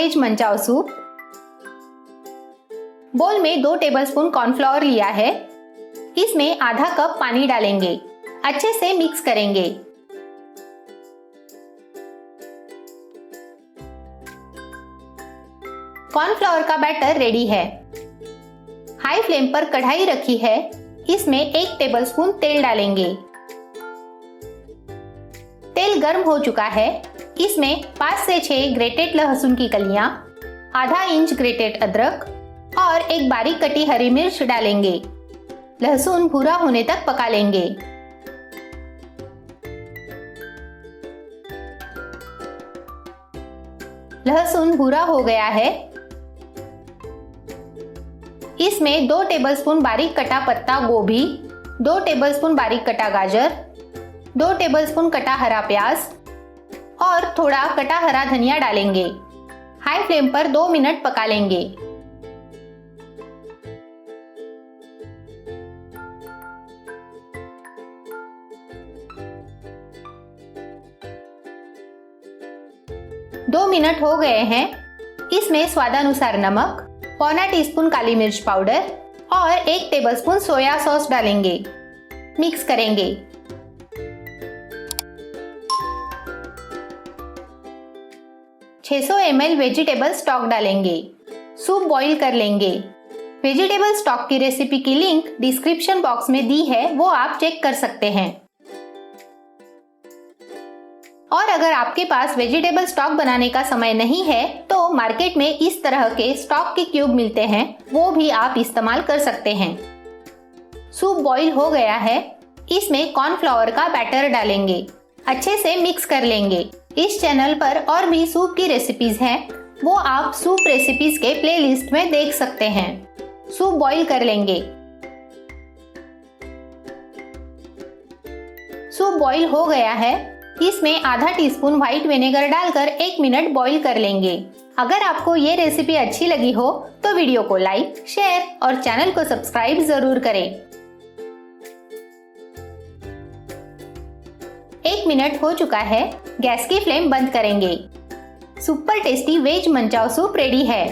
Veg manchow soup. बोल में 2 tablespoon cornflour लिया है। इसमें आधा कप पानी डालेंगे, अच्छे से मिक्स करेंगे। कॉर्नफ्लावर का बैटर रेडी है। हाई फ्लेम पर कढ़ाई रखी है, इसमें 1 टेबलस्पून तेल डालेंगे। तेल गर्म हो चुका है, इसमें 5 से 6 ग्रेटेड लहसुन की कलियां, आधा इंच ग्रेटेड अदरक और एक बारीक कटी हरी मिर्च डालेंगे। लहसुन भूरा होने तक पका लेंगे। लहसुन भूरा हो गया है, इसमें 2 टेबलस्पून बारीक कटा पत्ता गोभी, 2 टेबलस्पून बारीक कटा गाजर, 2 टेबलस्पून कटा हरा प्याज और थोड़ा कटा हरा धनिया डालेंगे। हाई फ्लेम पर 2 मिनट पका लेंगे। दो मिनट हो गए हैं, इसमें स्वादानुसार नमक, पौना टीस्पून काली मिर्च पाउडर और 1 टेबलस्पून सोया सॉस डालेंगे। मिक्स करेंगे। (600 ml वेजिटेबल स्टॉक डालेंगे। सूप बॉईल कर लेंगे। वेजिटेबल स्टॉक की रेसिपी की लिंक डिस्क्रिप्शन बॉक्स में दी है, वो आप चेक कर सकते हैं। और अगर आपके पास वेजिटेबल स्टॉक बनाने का समय नहीं है तो मार्केट में इस तरह के स्टॉक के क्यूब मिलते हैं, वो भी आप इस्तेमाल कर सकते हैं। सूप बॉईल हो गया है, इसमें कॉर्नफ्लावर का बैटर डालेंगे, अच्छे से मिक्स कर लेंगे। इस चैनल पर और भी सूप की रेसिपीज हैं, वो आप सूप रेसिपीज के प्लेलिस्ट में देख सकते हैं। सूप बॉईल कर लेंगे। सूप बॉईल हो गया है, इसमें आधा टीस्पून व्हाइट विनेगर डालकर 1 मिनट बॉईल कर लेंगे। अगर आपको ये रेसिपी अच्छी लगी हो तो वीडियो को लाइक, शेयर और चैनल को सब्सक्राइब जरूर करें। 1 मिनट हो चुका है, गैस की फ्लेम बंद करेंगे। Super tasty veg manchow soup ready है।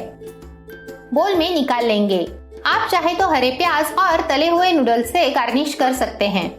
बोल में निकाल लेंगे। आप चाहे तो हरे प्याज और तले हुए नूडल्स से गार्निश कर सकते हैं।